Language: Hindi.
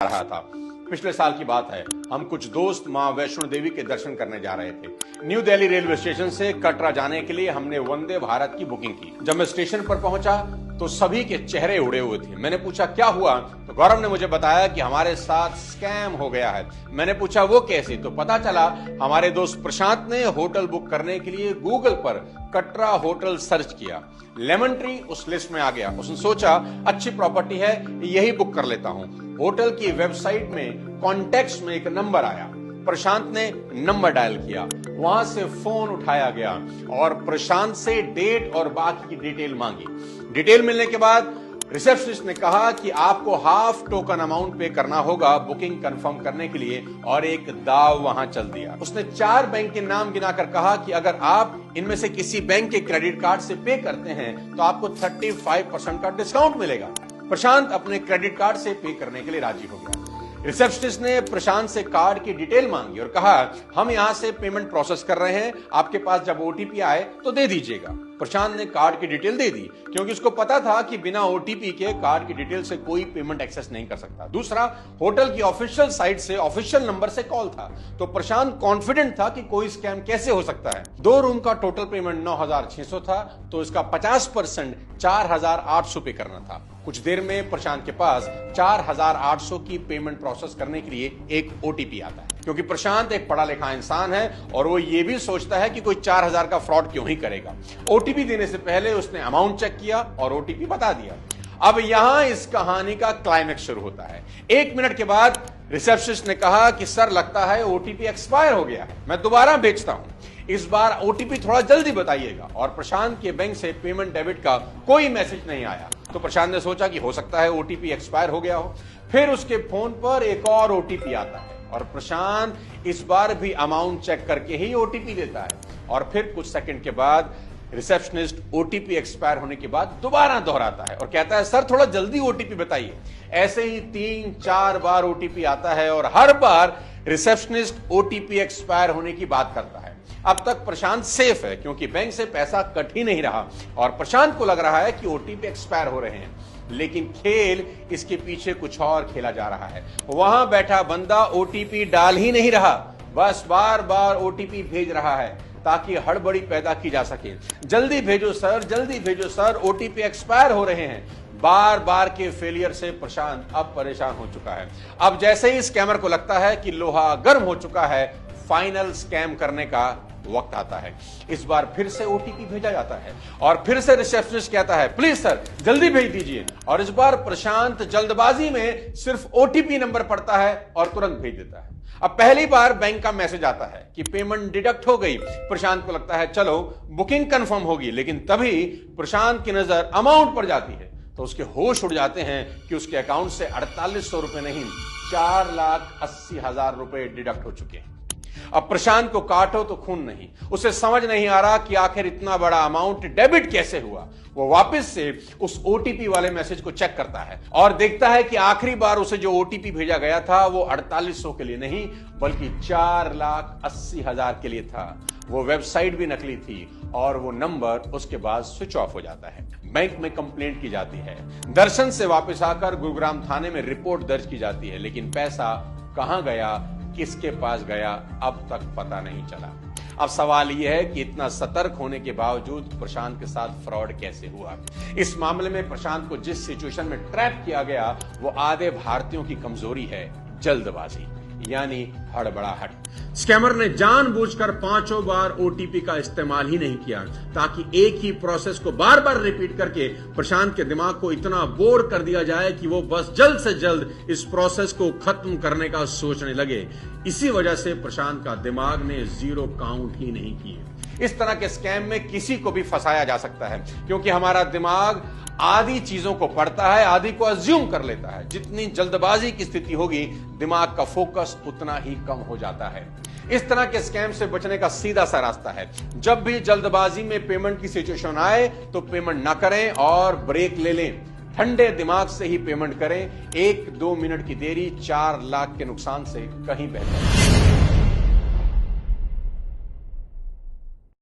रहा था। पिछले साल की बात है, हम कुछ दोस्त मां वैष्णो देवी के दर्शन करने जा रहे थे। न्यू दिल्ली रेलवे स्टेशन से कटरा जाने के लिए हमने वंदे भारत की बुकिंग की। जब मैं स्टेशन पर पहुंचा तो सभी के चेहरे उड़े हुए थे। मैंने पूछा क्या हुआ, तो गौरव ने मुझे बताया कि हमारे साथ स्कैम हो गया है। मैंने पूछा वो कैसे, तो पता चला हमारे दोस्त प्रशांत ने होटल बुक करने के लिए गूगल पर कटरा होटल सर्च किया। लेमन ट्री उस लिस्ट में आ गया। उसने सोचा अच्छी प्रॉपर्टी है, यही बुक कर लेता हूं। होटल की वेबसाइट में कॉन्टेक्ट्स में एक नंबर आया। प्रशांत ने नंबर डायल किया, वहां से फोन उठाया गया और प्रशांत से डेट और बाकी की डिटेल मांगी। डिटेल मिलने के बाद रिसेप्शनिस्ट ने कहा कि आपको हाफ टोकन अमाउंट पे करना होगा बुकिंग कंफर्म करने के लिए, और एक दाव वहां चल दिया। उसने 4 बैंक के नाम गिनाकर कहा कि अगर आप इनमें से किसी बैंक के क्रेडिट कार्ड से पे करते हैं तो आपको 35% का डिस्काउंट मिलेगा। प्रशांत अपने क्रेडिट कार्ड से पे करने के लिए राजी हो गया। रिसेप्शनिस्ट ने प्रशांत से कार्ड की डिटेल मांगी और कहा हम यहां से पेमेंट प्रोसेस कर रहे हैं, आपके पास जब ओटीपी आए तो दे दीजिएगा। प्रशांत ने कार्ड की डिटेल दे दी क्योंकि उसको पता था कि बिना ओटीपी के कार्ड की डिटेल से कोई पेमेंट एक्सेस नहीं कर सकता। दूसरा, होटल की ऑफिशियल साइट से ऑफिशियल नंबर से कॉल था, तो प्रशांत कॉन्फिडेंट था कि कोई स्कैम कैसे हो सकता है। 2 रूम का टोटल पेमेंट 9,600 था, तो इसका 50% 4,800 पे करना था। कुछ देर में प्रशांत के पास 4,800 की पेमेंट प्रोसेस करने के लिए एक ओटीपी आता है। क्योंकि प्रशांत एक पढ़ा लिखा इंसान है और वो ये भी सोचता है कि कोई 4,000 का फ्रॉड क्यों ही करेगा। ओटीपी देने से पहले उसने अमाउंट चेक किया और ओटीपी बता दिया। अब यहां इस कहानी का क्लाइमेक्स शुरू होता है। 1 मिनट के बाद रिसेप्शनिस्ट ने कहा कि सर लगता है ओटीपी एक्सपायर हो गया है, मैं दोबारा भेजता हूं, इस बार ओटीपी थोड़ा जल्दी बताइएगा। और प्रशांत के बैंक से पेमेंट डेबिट का कोई मैसेज नहीं आया, तो प्रशांत ने सोचा कि हो सकता है ओटीपी एक्सपायर हो गया हो। फिर उसके फोन पर एक और ओटीपी आता है और प्रशांत इस बार भी अमाउंट चेक करके ही ओटीपी देता है। और फिर कुछ सेकंड के बाद रिसेप्शनिस्ट ओटीपी एक्सपायर होने के बाद दोबारा दोहराता है और कहता है सर थोड़ा जल्दी ओटीपी बताइए। ऐसे ही 3-4 बार ओटीपी आता है और हर बार रिसेप्शनिस्ट ओटीपी एक्सपायर होने की बात करता है। अब तक प्रशांत सेफ है क्योंकि बैंक से पैसा कट ही नहीं रहा और प्रशांत को लग रहा है कि ओटीपी एक्सपायर हो रहे हैं, लेकिन खेल इसके पीछे कुछ और खेला जा रहा है। वहां बैठा बंदा ओटीपी डाल ही नहीं रहा, बस बार बार ओटीपी भेज रहा है ताकि हड़बड़ी पैदा की जा सके। जल्दी भेजो सर, जल्दी भेजो सर, ओटीपी एक्सपायर हो रहे हैं। बार बार के फेलियर से प्रशांत अब परेशान हो चुका है। अब जैसे ही स्कैमर को लगता है कि लोहा गर्म हो चुका है, फाइनल स्कैम करने का वक्त आता है। इस बार फिर से ओटीपी भेजा जाता है और फिर से रिसेप्शनिस्ट कहता है प्लीज सर जल्दी भेज दीजिए। और इस बार प्रशांत जल्दबाजी में सिर्फ ओटीपी नंबर पढ़ता है और तुरंत भेज देता है। अब पहली बार बैंक का मैसेज आता है कि पेमेंट डिडक्ट हो गई। प्रशांत को लगता है चलो बुकिंग कंफर्म होगी, लेकिन तभी प्रशांत की नजर अमाउंट पर जाती है तो उसके होश उड़ जाते हैं कि उसके अकाउंट से 4,800 रुपए नहीं 4,80,000 रुपए डिडक्ट हो चुके हैं। अब प्रशांत को काटो तो खून नहीं, उसे समझ नहीं आ रहा कि आखिर इतना बड़ा अमाउंट डेबिट कैसे हुआ। वो वापस से उस ओटीपी वाले मैसेज को चेक करता है और देखता है कि आखिरी बार उसे जो ओटीपी भेजा गया था वो 4,800 के लिए नहीं बल्कि 4,80,000 के लिए था। वो वेबसाइट भी नकली थी और वो नंबर उसके बाद स्विच ऑफ हो जाता है। बैंक में कंप्लेंट की जाती है, दर्शन से वापस आकर गुरुग्राम थाने में रिपोर्ट दर्ज की जाती है, लेकिन पैसा कहां गया, किसके पास गया, अब तक पता नहीं चला। अब सवाल यह है कि इतना सतर्क होने के बावजूद प्रशांत के साथ फ्रॉड कैसे हुआ। इस मामले में प्रशांत को जिस सिचुएशन में ट्रैप किया गया वो आधे भारतीयों की कमजोरी है, जल्दबाजी यानी हड़बड़ाहट। स्कैमर ने जानबूझकर 5 बार ओटीपी का इस्तेमाल ही नहीं किया ताकि एक ही प्रोसेस को बार बार रिपीट करके प्रशांत के दिमाग को इतना बोर कर दिया जाए कि वो बस जल्द से जल्द इस प्रोसेस को खत्म करने का सोचने लगे। इसी वजह से प्रशांत का दिमाग ने 0 काउंट ही नहीं किए। इस तरह के स्कैम में किसी को भी फंसाया जा सकता है क्योंकि हमारा दिमाग आधी चीजों को पढ़ता है, आधी को अज्यूम कर लेता है। जितनी जल्दबाजी की स्थिति होगी दिमाग का फोकस उतना ही कम हो जाता है। इस तरह के स्कैम से बचने का सीधा सा रास्ता है, जब भी जल्दबाजी में पेमेंट की सिचुएशन आए तो पेमेंट ना करें और ब्रेक ले लें। ठंडे दिमाग से ही पेमेंट करें। 1-2 मिनट की देरी 4 लाख के नुकसान से कहीं बेहतर है।